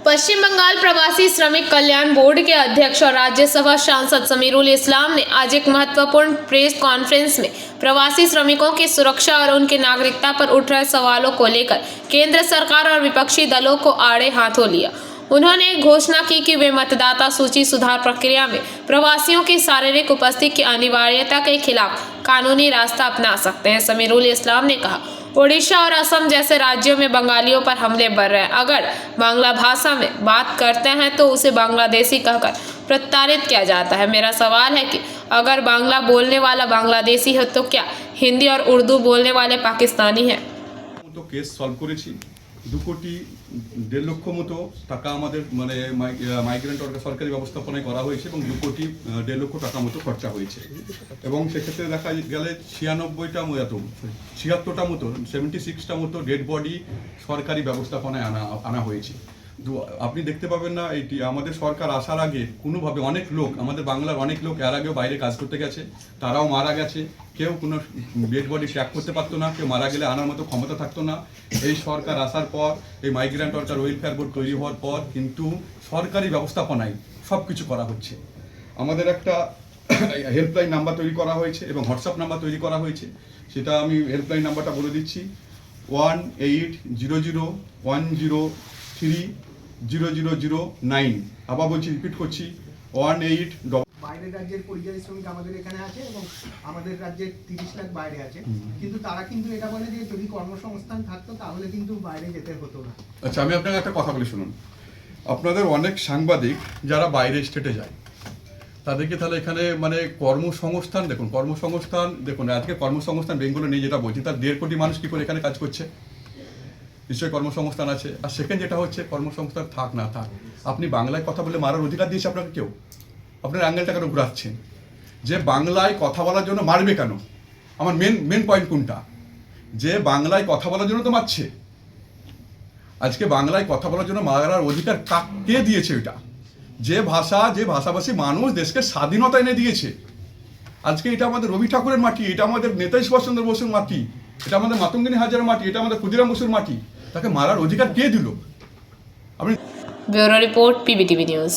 पश्चिम बंगाल प्रवासी श्रमिक कल्याण बोर्ड के अध्यक्ष और राज्यसभा सांसद समीरुल इस्लाम ने आज एक महत्वपूर्ण प्रेस कॉन्फ्रेंस में प्रवासी श्रमिकों की सुरक्षा और उनकी नागरिकता पर उठ रहे सवालों को लेकर केंद्र सरकार और विपक्षी दलों को आड़े हाथों लिया। उन्होंने घोषणा की कि वे मतदाता सूची सुधार प्रक्रिया में प्रवासियों की शारीरिक उपस्थिति की अनिवार्यता के खिलाफ कानूनी रास्ता अपना सकते हैं। समीरुल इस्लाम ने कहा, ओडिशा और असम जैसे राज्यों में बंगालियों पर हमले बढ़ रहे हैं। अगर बांग्ला भाषा में बात करते हैं तो उसे बांग्लादेशी कहकर प्रताड़ित किया जाता है। मेरा सवाल है कि अगर बांग्ला बोलने वाला बांग्लादेशी है तो क्या हिंदी और उर्दू बोलने वाले पाकिस्तानी हैं? तो केस सल्व করেছি 2 কোটি 1.5 লক্ষ মতো টাকা আমাদের মানে মাইগ্রেন্ট সরকারি ব্যবস্থাপনায় করা হয়েছে এবং 2 কোটি 1.5 লক্ষ টাকা মতো খরচা হয়েছে এবং সেক্ষেত্রে দেখা গেলে 96টা মতো 76টা মতো 76টা মতো ডেড বডি সরকারি ব্যবস্থাপনায় আনা হয়েছে। আপনি দেখতে পাবেন না এটি আমাদের সরকার আসার আগে কোনোভাবে অনেক লোক আমাদের বাংলার অনেক লোক এর আগেও বাইরে কাজ করতে গেছে, তারাও মারা গেছে। কেউ কোনো ডেড বডি ট্র্যাক করতে পারতো না, কেউ মারা গেলে আনার মতো ক্ষমতা থাকতো না। এই সরকার আসার পর এই মাইগ্রেন্ট ওয়ার্কার ওয়েলফেয়ার বোর্ড তৈরি হওয়ার পর কিন্তু সরকারি ব্যবস্থাপনায় সব কিছু করা হচ্ছে। আমাদের একটা হেল্পলাইন নাম্বার তৈরি করা হয়েছে এবং হোয়াটসঅ্যাপ নাম্বার তৈরি করা হয়েছে। সেটা আমি হেল্পলাইন নাম্বারটা বলে দিচ্ছি 1800103009। আবার বলছি, রিপিট করছি 18 বাইরের রাজ্যের পরিযায়ী শ্রমিক আমাদের এখানে আছে এবং আমাদের রাজ্যের 30 লাখ বাইরে আছে, কিন্তু তারা কিন্তু এটা বলে যে যদি কর্মসংস্থান থাকতো তাহলে কিন্তু বাইরে যেতে হতো না। আচ্ছা, আমি আপনাকে একটা কথা বলি শুনুন। আপনাদের অনেক সাংবাদিক যারা বাইরে স্টেটে যায় তাদেরকে তাহলে এখানে মানে কর্মসংস্থান দেখুন আজকে কর্মসংস্থান বেঙ্গলে নেই যেটা বলছি, তার 1.5 কোটি মানুষ কি করে এখানে কাজ করছে? নিশ্চয়ই কর্মসংস্থান আছে। আর সেকেন্ড যেটা হচ্ছে কর্মসংস্থান থাক না থাক, আপনি বাংলায় কথা বলে মারার অধিকার দিয়েছে আপনাকে কেউ? আপনার অ্যাঙ্গেলটা কেন ঘুরাচ্ছেন যে বাংলায় কথা বলার জন্য মারবে কেন? আমার মেন পয়েন্ট কোনটা, যে বাংলায় কথা বলার জন্য তো মারছে। আজকে বাংলায় কথা বলার জন্য মারার অধিকার কে দিয়েছে? এটা যে ভাষাভাষী মানুষ দেশকে স্বাধীনতা এনে দিয়েছে। আজকে এটা আমাদের রবি ঠাকুরের মাটি, এটা আমাদের নেতাজি সুভাষচন্দ্র বসুর মাটি, এটা আমাদের মাতঙ্গিনী হাজরার মাটি, এটা আমাদের ক্ষুদিরাম বসুর মাটি। তাকে মারার অধিকার কে দিল? আপনি ब्यूरो रिपोर्ट PBTV न्यूज़।